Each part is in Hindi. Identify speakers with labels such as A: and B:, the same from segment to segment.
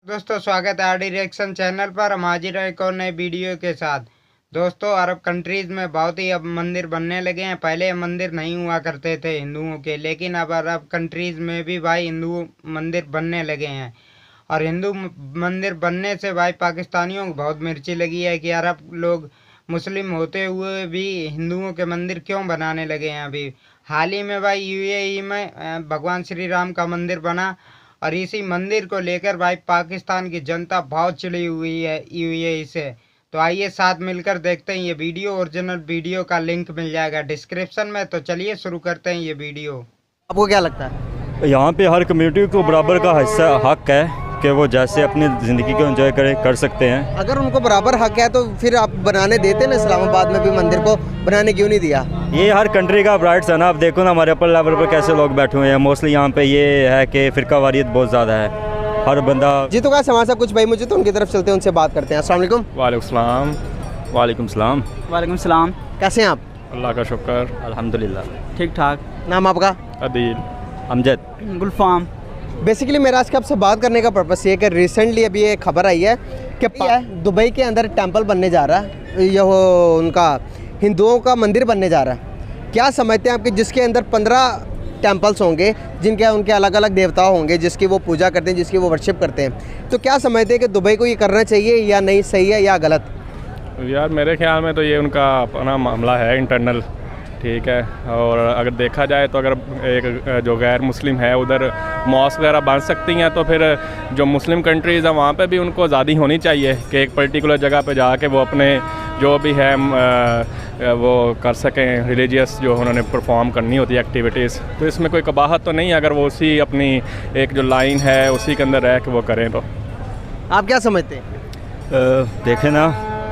A: दोस्तों स्वागत है आरडी रिएक्शन चैनल पर। हम हाजिर हैं एक और नए वीडियो के साथ। दोस्तों अरब कंट्रीज़ में बहुत ही अब मंदिर बनने लगे हैं। पहले ये मंदिर नहीं हुआ करते थे हिंदुओं के, लेकिन अब अरब कंट्रीज़ में भी भाई हिंदू मंदिर बनने लगे हैं। और हिंदू मंदिर बनने से भाई पाकिस्तानियों को बहुत मिर्ची लगी है कि अरब लोग मुस्लिम होते हुए भी हिंदुओं के मंदिर क्यों बनाने लगे हैं। अभी हाल ही में भाई यूएई में भगवान श्री राम का मंदिर बना और इसी मंदिर को लेकर भाई पाकिस्तान की जनता बहुत चिड़ी हुई है यूएई से। तो आइए साथ मिलकर देखते हैं ये वीडियो। ओरिजिनल वीडियो का लिंक मिल जाएगा डिस्क्रिप्शन में। तो चलिए शुरू करते हैं ये वीडियो।
B: आपको क्या लगता है?
C: यहाँ पे हर कम्युनिटी को बराबर का हिस्सा हक है कि वो जैसे अपनी ज़िंदगी को एंजॉय कर सकते हैं।
B: अगर उनको बराबर हक है तो फिर आप बनाने देते ना, इस्लामाबाद में भी मंदिर को बनाने क्यों नहीं दिया?
C: ये हर कंट्री का राइट्स है ना। आप देखो ना हमारे अपर लेवल पर कैसे लोग बैठे हुए हैं। मोस्टली यहाँ पे ये है कि फ़िरका वारियत बहुत ज़्यादा है। हर बंदा
B: जी तो क्या समाज कुछ भाई मुझे तो उनकी तरफ चलते हैं, उनसे बात करते हैं। अस्सलाम वालेकुम।
C: वालेकुम सलाम।
D: वालेकुम सलाम।
B: कैसे हैं आप?
E: अल्लाह का शुक्र,
C: अल्हम्दुलिल्लाह।
D: ठीक ठाक।
B: नाम आपका?
E: अदील।
C: अमजद।
D: गुलफाम।
B: बेसिकली मेरा आज के आपसे बात करने का पर्पस ये है कि रिसेंटली अभी एक खबर आई है कि दुबई के अंदर टेंपल बनने जा रहा है, यह उनका हिंदुओं का मंदिर बनने जा रहा है। क्या समझते हैं आपके, जिसके अंदर 15 टेंपल्स होंगे, जिनके उनके अलग अलग देवता होंगे, जिसकी वो पूजा करते हैं, जिसकी वो वर्शिप करते हैं, तो क्या समझते हैं कि दुबई को ये करना चाहिए या नहीं, सही है या गलत?
E: यार मेरे ख्याल में तो ये उनका अपना मामला है इंटरनल, ठीक है। और अगर देखा जाए तो अगर एक जो गैर मुस्लिम है उधर मॉस्क वगैरह बन सकती हैं, तो फिर जो मुस्लिम कंट्रीज़ हैं वहाँ पे भी उनको आज़ादी होनी चाहिए कि एक पर्टिकुलर जगह पे जाके वो अपने जो भी है वो कर सकें, रिलीजियस जो उन्होंने परफॉर्म करनी होती है एक्टिविटीज़। तो इसमें कोई कबाहत तो नहीं, अगर वो उसी अपनी एक जो लाइन है उसी के अंदर रह के वो करें। तो
B: आप क्या समझते हैं?
C: देखें ना,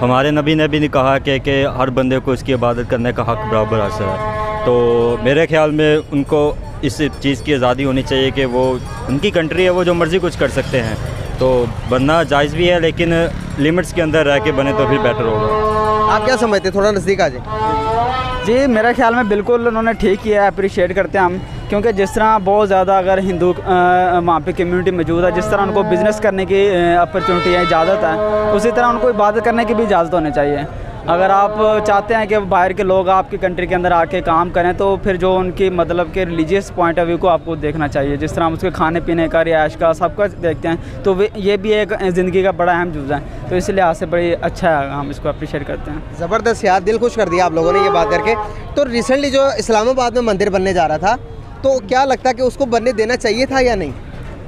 C: हमारे नबी ने भी नहीं कहा कि हर बंदे को इसकी इबादत करने का हक़ बराबर हासिल है। तो मेरे ख्याल में उनको इस चीज़ की आज़ादी होनी चाहिए कि वो उनकी कंट्री है, वो जो मर्ज़ी कुछ कर सकते हैं। तो बनना जायज़ भी है, लेकिन लिमिट्स के अंदर रह के बने तो फिर बेटर होगा।
B: आप क्या समझते हैं? थोड़ा नज़दीक आ जाए।
D: जी मेरे ख्याल में बिल्कुल उन्होंने ठीक किया है, अप्रिशिएट करते हैं हम। क्योंकि जिस तरह बहुत ज़्यादा अगर हिंदू वहाँ पे कम्युनिटी मौजूद है, जिस तरह उनको बिज़नेस करने की अपॉर्चुनिटी है, इजाज़त है, उसी तरह उनको इबादत करने की भी इजाज़त होनी चाहिए। अगर आप चाहते हैं कि बाहर के लोग आपकी कंट्री के अंदर आके काम करें, तो फिर जो उनकी मतलब के रिलीजियस पॉइंट ऑफ व्यू को आपको देखना चाहिए। जिस तरह हम उसके खाने पीने का, रिहाइश का, सबका देखते हैं, तो ये भी एक ज़िंदगी का बड़ा अहम जुज़ है। तो इस लिहाज से बड़ी अच्छा है, हम इसको अप्रिशिएट करते हैं।
B: ज़बरदस्त यार, दिल खुश कर दिया आप लोगों ने ये बात करके। तो रिसेंटली जो इस्लामाबाद में मंदिर बनने जा रहा था, तो क्या लगता है कि उसको बनने देना चाहिए था या नहीं?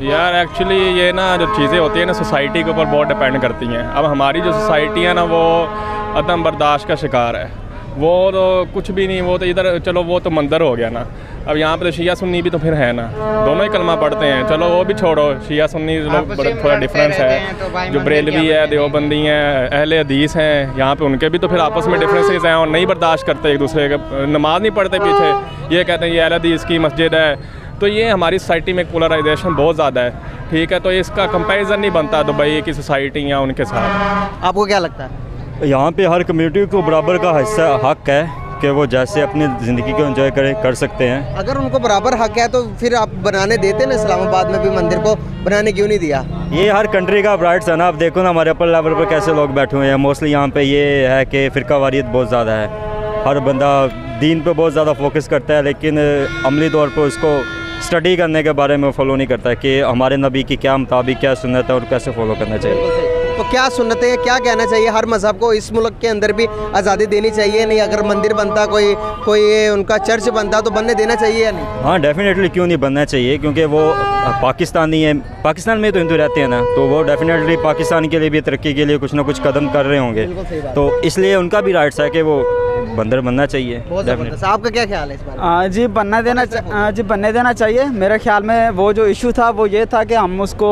E: यार एक्चुअली ये ना जो चीज़ें होती हैं ना सोसाइटी के ऊपर बहुत डिपेंड करती हैं। अब हमारी जो सोसाइटी है ना वो अदम बर्दाश्त का शिकार है। वो तो कुछ भी नहीं, वो तो इधर चलो वो तो मंदिर हो गया ना। अब यहाँ पे तो शिया सुन्नी भी तो फिर है ना, दोनों ही कलमा पढ़ते हैं। चलो वो भी छोड़ो, शिया सुन्नी लोग थोड़ा डिफरेंस है। जो बरेलवी है, देवबंदी हैं, अहले हदीस हैं, यहाँ पे उनके भी तो फिर आपस में डिफरेंसेस हैं और नहीं बर्दाश्त करते एक दूसरे के, नमाज नहीं पढ़ते पीछे। ये कहते हैं ये अहले हदीस की मस्जिद है। तो ये हमारी सोसाइटी में पोलराइजेशन बहुत ज़्यादा है, ठीक है। तो इसका कंपैरिजन नहीं बनता दुबई की सोसाइटी या उनके साथ।
B: आपको क्या लगता है?
C: यहाँ पे हर कम्युनिटी को बराबर का हिस्सा हक है कि वो जैसे अपनी ज़िंदगी को एंजॉय कर सकते हैं।
B: अगर उनको बराबर हक है तो फिर आप बनाने देते ना, इस्लामाबाद में भी मंदिर को बनाने क्यों नहीं दिया?
C: ये हर कंट्री का राइट्स है ना। आप देखो ना हमारे अपर लेवल पर कैसे लोग बैठे हुए हैं। मोस्टली यहाँ पे ये है कि फ़िरका वारियत बहुत ज़्यादा है। हर बंदा दीन पे बहुत ज़्यादा फोकस करता है, लेकिन अमली तौर पर उसको स्टडी करने के बारे में फॉलो नहीं करता है कि हमारे नबी की क्या मुताबिक क्या सुन्नत है और कैसे फॉलो करना चाहिए।
B: तो क्या सुन्नत है, क्या कहना चाहिए? हर मज़हब को इस मुल्क के अंदर भी आज़ादी देनी चाहिए नहीं? अगर मंदिर बनता, कोई उनका चर्च बनता, तो बनने देना चाहिए या नहीं?
C: हाँ डेफिनेटली, क्यों नहीं बनना चाहिए, क्योंकि वो पाकिस्तानी है। पाकिस्तान में तो हिंदू रहते हैं ना, तो वो डेफिनेटली पाकिस्तान के लिए भी तरक्की के लिए कुछ ना कुछ कदम कर रहे होंगे। तो इसलिए उनका भी राइट्स है कि वो मंदिर बनना चाहिए।
B: आपका क्या ख्याल है इस बारे?
D: जी बनने देना चाहिए। मेरे ख्याल में वो जो इशू था वो ये था कि हम उसको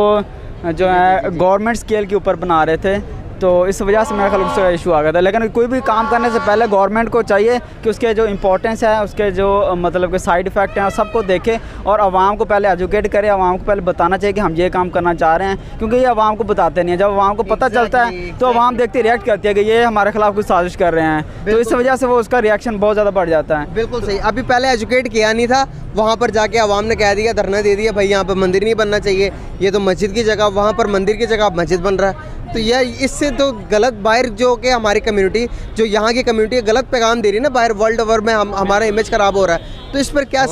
D: जो है गवर्नमेंट स्केल के ऊपर बना रहे थे, तो इस वजह से मेरा ख्याल उसका इशू आ गया था। लेकिन कोई भी काम करने से पहले गवर्नमेंट को चाहिए कि उसके जो इंपॉर्टेंस है, उसके जो मतलब के साइड इफ़ेक्ट हैं, सबको देखे और आवाम को पहले एजुकेट करे, आवाम को पहले बताना चाहिए कि हम ये काम करना चाह रहे हैं, क्योंकि ये आवाम को बताते नहीं है। जब आवाम को पता चलता है तो आवाम देखते रिएक्ट करती है कि ये हमारे खिलाफ कुछ साजिश कर रहे हैं, तो इस वजह से वो उसका रिएक्शन बहुत ज़्यादा बढ़ जाता है।
B: बिल्कुल सही। अभी पहले एजुकेट किया नहीं था, वहाँ पर जाके आवाम ने कह दिया, धरना दे दिया, भाई यहाँ पर मंदिर नहीं बनना चाहिए, ये तो मस्जिद की जगह, वहाँ पर मंदिर की जगह मस्जिद बन रहा है। तो यह इससे तो गलत बाहर जो कि हमारी कम्युनिटी, जो यहाँ की कम्युनिटी गलत पैगाम दे रही है ना, बाहर वर्ल्ड ओवर में हमारा इमेज खराब हो रहा है। तो इस पर क्या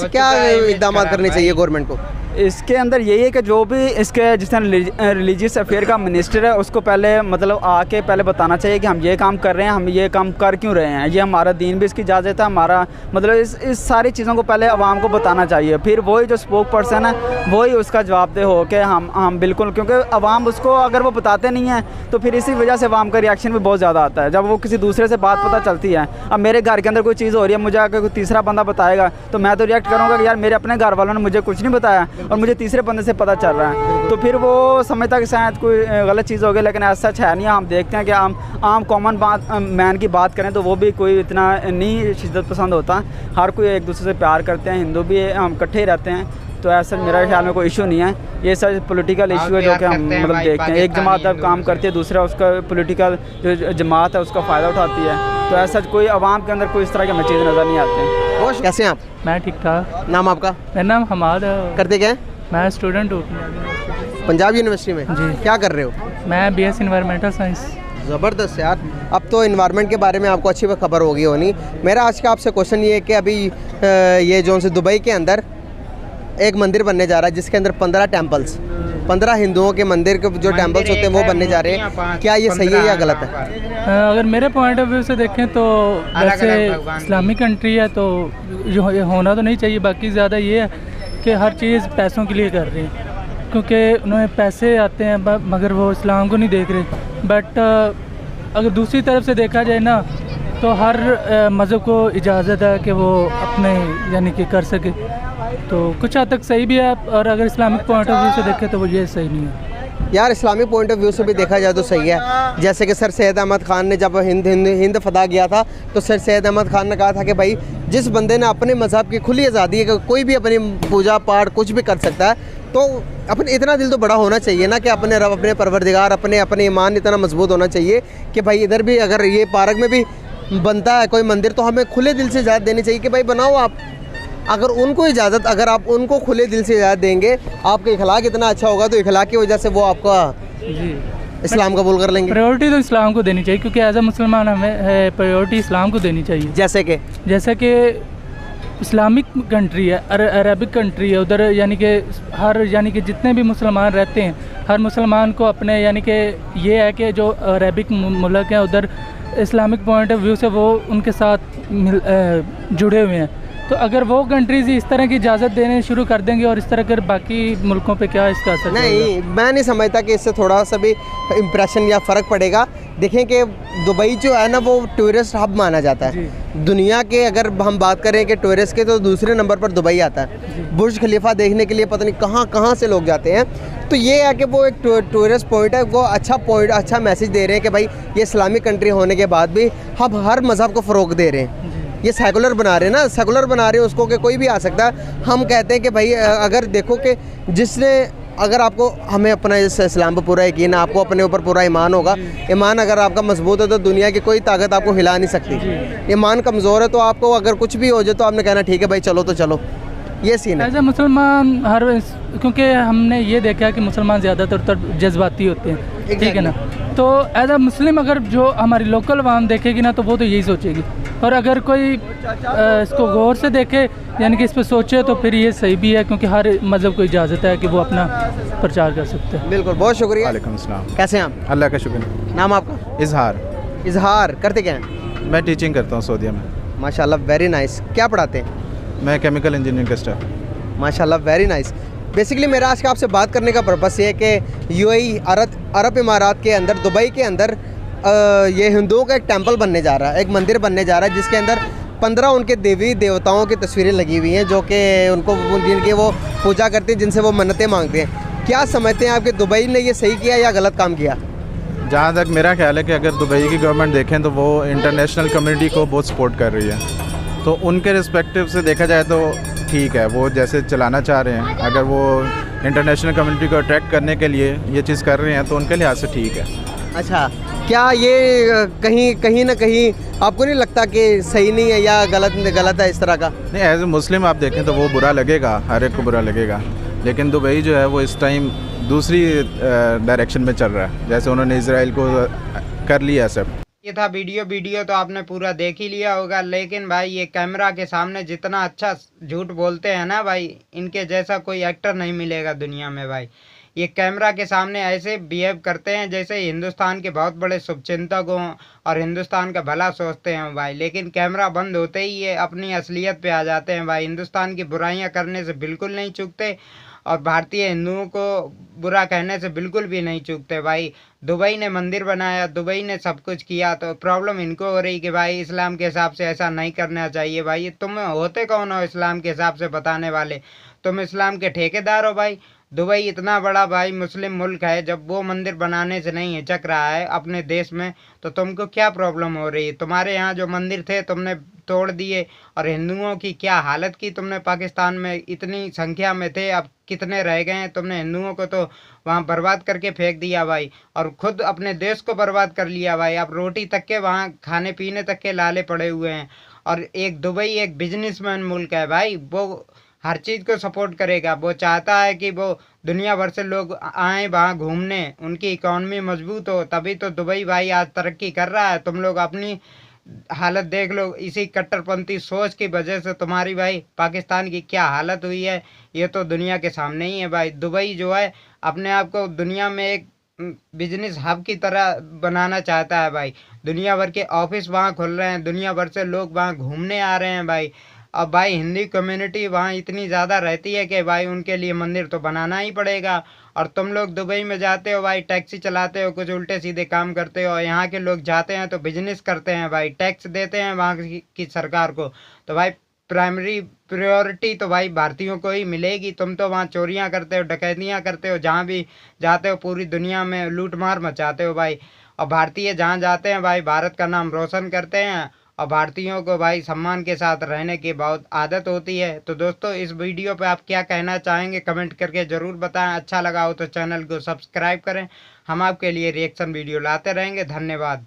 B: इकदाम करने चाहिए गवर्नमेंट को?
D: इसके अंदर यही है कि जो भी इसके जिस तरह रिलीजियस अफेयर का मिनिस्टर है, उसको पहले मतलब आके पहले बताना चाहिए कि हम ये काम कर रहे हैं, हम ये काम कर क्यों रहे हैं, ये हमारा दीन भी इसकी इजाज़त है, हमारा मतलब इस सारी चीज़ों को पहले आवाम को बताना चाहिए। फिर वही जो स्पोक पर्सन है वही उसका जवाबदेह हो के हम बिल्कुल, क्योंकि आवाम उसको अगर वो बताते नहीं हैं तो फिर इसी वजह से आवाम का रिएक्शन भी बहुत ज़्यादा आता है। जब वो किसी दूसरे से बात पता चलती है, अब मेरे घर के अंदर कोई चीज़ हो रही है, मुझे अगर कोई तीसरा बंदा बताएगा तो मैं तो रिएक्ट करूँगा कि यार मेरे अपने घर वालों ने मुझे कुछ नहीं बताया और मुझे तीसरे बंदे से पता चल रहा है, तो फिर वो समझता कि शायद कोई गलत चीज़ हो गई। लेकिन ऐसा सच है नहीं। हम देखते हैं कि आम कॉमन मैन की बात करें तो वो भी कोई इतना नहीं शिद्दत पसंद होता, हर कोई एक दूसरे से प्यार करते हैं, हिंदू भी हम इकट्ठे ही रहते हैं। तो ऐसा मेरे ख्याल में कोई इशू नहीं है, ये सब पॉलिटिकल इशू है जो कि हम मतलब देखते हैं। एक जमात जब काम करती है, दूसरा उसका पॉलिटिकल जो जमात है उसका फ़ायदा उठाती है, तो ऐसा कोई आवाम के अंदर कोई इस तरह के चीज़ नज़र नहीं आते हैं।
B: कैसे हैं आप?
F: मैं ठीक ठाक।
B: नाम आपका?
F: मेरा नाम हमाद है।
B: करते क्या हैं?
F: मैं स्टूडेंट हूँ
B: पंजाब यूनिवर्सिटी में।
F: जी।
B: क्या कर रहे हो?
F: मैं BS इन्वायरमेंटल साइंस।
B: ज़बरदस्त यार। अब तो इन्वायरमेंट के बारे में आपको अच्छी खबर होगी होनी। मेरा आज का आपसे क्वेश्चन ये है कि अभी ये जो से दुबई के अंदर एक मंदिर बनने जा रहा है जिसके अंदर 15 टेम्पल्स, 15 हिंदुओं के मंदिर के जो टेम्पल्स होते हैं वो बनने जा रहे हैं। क्या ये सही है या गलत है?
F: अगर मेरे पॉइंट ऑफ व्यू से देखें तो वैसे इस्लामिक कंट्री है तो ये होना तो नहीं चाहिए। बाकी ज़्यादा ये है कि हर चीज़ पैसों के लिए कर रही है, क्योंकि उन्हें पैसे आते हैं मगर वो इस्लाम को नहीं देख रहे। बट अगर दूसरी तरफ से देखा जाए ना तो हर मज़हब को इजाज़त है कि वो अपने यानी कि कर सके, तो कुछ हद तक सही भी है। और अगर इस्लामिक पॉइंट ऑफ व्यू से देखें तो वो ये सही नहीं है।
B: यार इस्लामिक पॉइंट ऑफ व्यू से भी देखा जाए तो सही है। जैसे कि सर सैयद अहमद ख़ान ने जब हिंद फदा गया था तो सर सैयद अहमद ख़ान ने कहा था कि भाई जिस बंदे ने अपने मज़हब की खुली आज़ादी है कि कोई भी अपनी पूजा पाठ कुछ भी कर सकता है, तो अपने इतना दिल तो बड़ा होना चाहिए ना कि अपने रब, अपने परवरदिगार, अपने ईमान इतना मजबूत होना चाहिए कि भाई इधर भी अगर ये पार्क में भी बनता है कोई मंदिर तो हमें खुले दिल से इजाज़त देनी चाहिए कि भाई बनाओ आप। अगर उनको इजाज़त, अगर आप उनको खुले दिल से इजाज़त देंगे, आपका इखलाक इतना अच्छा होगा तो इखलाक की वजह से वो आपका इस्लाम कबूल कर लेंगे।
F: प्रायोरिटी तो इस्लाम को देनी चाहिए, क्योंकि एज अ मुसलमान हमें प्रायोरिटी इस्लाम को देनी चाहिए। जैसे कि इस्लामिक कंट्री है, अरबिक कंट्री है, उधर यानी कि जितने भी मुसलमान रहते हैं, हर मुसलमान को अपने यानी कि ये है कि जो अरबिक मुल्क हैं उधर इस्लामिक पॉइंट ऑफ व्यू से वो उनके साथ जुड़े हुए हैं। तो अगर वो कंट्रीज़ इस तरह की इजाज़त देने शुरू कर देंगे और इस तरह कर बाकी मुल्कों पे क्या इसका असर
B: नहीं, मैं नहीं समझता कि इससे थोड़ा सा भी इम्प्रेशन या फ़र्क पड़ेगा। देखें कि दुबई जो है ना वो टूरिस्ट हब माना जाता है दुनिया के। अगर हम बात करें कि टूरिस्ट के तो दूसरे नंबर पर दुबई आता है। बुर्ज खलीफा देखने के लिए पता नहीं कहाँ कहाँ से लोग जाते हैं। तो ये है कि वो एक टूरिस्ट पॉइंट है, वो अच्छा मैसेज दे रहे हैं कि भाई ये इस्लामिक कंट्री होने के बाद भी हम हर मज़हब को फ़रोग़ दे रहे हैं। ये सेकुलर बना रहे हैं ना, सेकुलर बना रहे हैं उसको कि कोई भी आ सकता है। हम कहते हैं कि भाई अगर देखो कि अगर आपको हमें अपना इस इस्लाम पर पूरा यकीन है, आपको अपने ऊपर पूरा ईमान होगा, ईमान अगर आपका मजबूत है तो दुनिया की कोई ताकत आपको हिला नहीं सकती। ईमान कमज़ोर है तो आपको अगर कुछ भी हो जाए तो आपने कहना ठीक है भाई चलो तो चलो, ये सीन है।
F: एज ए मुसलमान क्योंकि हमने ये देखा कि मुसलमान ज़्यादातर जज्बाती होते हैं, ठीक है ना। तो एज अ मुस्लिम अगर जो हमारी लोकल आवाम देखेगी ना तो वो तो यही सोचेगी। और अगर कोई इसको गौर से देखे यानी कि इस पर सोचे तो फिर ये सही भी है, क्योंकि हर मज़हब को इजाज़त है कि वो अपना प्रचार कर सकते हैं।
B: बिल्कुल, बहुत शुक्रिया।
G: वालेकुम सलाम।
B: कैसे हैं आप?
G: अल्लाह का शुक्र।
B: नाम आपका? इजहार। करते क्या हैं?
G: मैं टीचिंग करता हूँ सऊदीया में।
B: माशाल्लाह, वेरी नाइस। क्या पढ़ाते हैं?
G: मैं केमिकल इंजीनियरिंग का स्टाफ।
B: माशाल्लाह, वेरी नाइस। बेसिकली मेरा आज का आपसे बात करने का पर्पस ये है कि UAE अरब इमारात के अंदर, दुबई के अंदर ये हिंदुओं का एक टेंपल बनने जा रहा है, एक मंदिर बनने जा रहा है जिसके अंदर 15 उनके देवी देवताओं की तस्वीरें लगी हुई हैं जो कि उनको जिनकी वो पूजा करते हैं, जिनसे वो मन्नतें मांगते हैं। क्या समझते हैं आप कि दुबई ने ये सही किया या गलत काम किया?
G: जहाँ तक मेरा ख्याल है कि अगर दुबई की गवर्नमेंट देखें तो वो इंटरनेशनल कम्युनिटी को बहुत सपोर्ट कर रही है, तो उनके रिस्पेक्टिव से देखा जाए तो ठीक है, वो जैसे चलाना चाह रहे हैं, अगर वो इंटरनेशनल कम्युनिटी को अट्रैक्ट करने के लिए ये चीज़ कर रहे हैं तो उनके लिहाज से ठीक है।
B: अच्छा, क्या ये कहीं ना कहीं आपको नहीं लगता कि सही नहीं है या गलत है इस तरह का?
G: नहीं, एज ए मुस्लिम आप देखें तो वो बुरा लगेगा, हर एक को बुरा लगेगा, लेकिन दुबई जो है वो इस टाइम दूसरी डायरेक्शन में चल रहा है, जैसे उन्होंने इसराइल को कर लिया सब।
A: ये था वीडियो तो आपने पूरा देख ही लिया होगा, लेकिन भाई ये कैमरा के सामने जितना अच्छा झूठ बोलते हैं ना भाई, इनके जैसा कोई एक्टर नहीं मिलेगा दुनिया में भाई। ये कैमरा के सामने ऐसे बिहेव करते हैं जैसे हिंदुस्तान के बहुत बड़े शुभचिंतक हों और हिंदुस्तान का भला सोचते हैं भाई, लेकिन कैमरा बंद होते ही ये अपनी असलियत पे आ जाते हैं भाई। हिंदुस्तान की बुराइयां करने से बिल्कुल नहीं चूकते और भारतीय हिंदुओं को बुरा कहने से बिल्कुल भी नहीं चूकते भाई। दुबई ने मंदिर बनाया, दुबई ने सब कुछ किया, तो प्रॉब्लम इनको हो रही कि भाई इस्लाम के हिसाब से ऐसा नहीं करना चाहिए भाई। तुम होते कौन हो इस्लाम के हिसाब से बताने वाले? तुम इस्लाम के ठेकेदार हो भाई। दुबई इतना बड़ा भाई मुस्लिम मुल्क है, जब वो मंदिर बनाने से नहीं हिचक रहा है अपने देश में, तो तुमको क्या प्रॉब्लम हो रही है? तुम्हारे यहाँ जो मंदिर थे तुमने तोड़ दिए, और हिंदुओं की क्या हालत की तुमने पाकिस्तान में, इतनी संख्या में थे, अब कितने रह गए हैं? तुमने हिंदुओं को तो वहाँ बर्बाद करके फेंक दिया भाई, और खुद अपने देश को बर्बाद कर लिया भाई। अब रोटी तक के वहाँ खाने पीने तक के लाले पड़े हुए हैं। और एक दुबई एक बिजनेसमैन मुल्क है भाई, वो हर चीज़ को सपोर्ट करेगा। वो चाहता है कि वो दुनिया भर से लोग आएँ वहाँ घूमने, उनकी इकॉनमी मजबूत हो, तभी तो दुबई भाई आज तरक्की कर रहा है। तुम लोग अपनी हालत देख लो, इसी कट्टरपंथी सोच की वजह से तुम्हारी भाई पाकिस्तान की क्या हालत हुई है, ये तो दुनिया के सामने ही है भाई। दुबई जो है अपने आप को दुनिया में एक बिजनेस हब की तरह बनाना चाहता है भाई। दुनिया भर के ऑफिस वहाँ खुल रहे हैं, दुनिया भर से लोग वहाँ घूमने आ रहे हैं भाई। अब भाई हिंदी कम्युनिटी वहाँ इतनी ज़्यादा रहती है कि भाई उनके लिए मंदिर तो बनाना ही पड़ेगा। और तुम लोग दुबई में जाते हो भाई, टैक्सी चलाते हो, कुछ उल्टे सीधे काम करते हो। यहाँ के लोग जाते हैं तो बिजनेस करते हैं भाई, टैक्स देते हैं वहाँ की सरकार को, तो भाई प्राइमरी प्रायोरिटी तो भाई भारतीयों को ही मिलेगी। तुम तो वहाँ चोरियाँ करते हो, डकैतियाँ करते हो, जहाँ भी जाते हो पूरी दुनिया में लूट मार मचाते हो भाई। और भारतीय जहाँ जाते हैं भाई भारत का नाम रोशन करते हैं, और भारतीयों को भाई सम्मान के साथ रहने की बहुत आदत होती है। तो दोस्तों इस वीडियो पे आप क्या कहना चाहेंगे कमेंट करके ज़रूर बताएं। अच्छा लगा हो तो चैनल को सब्सक्राइब करें, हम आपके लिए रिएक्शन वीडियो लाते रहेंगे। धन्यवाद।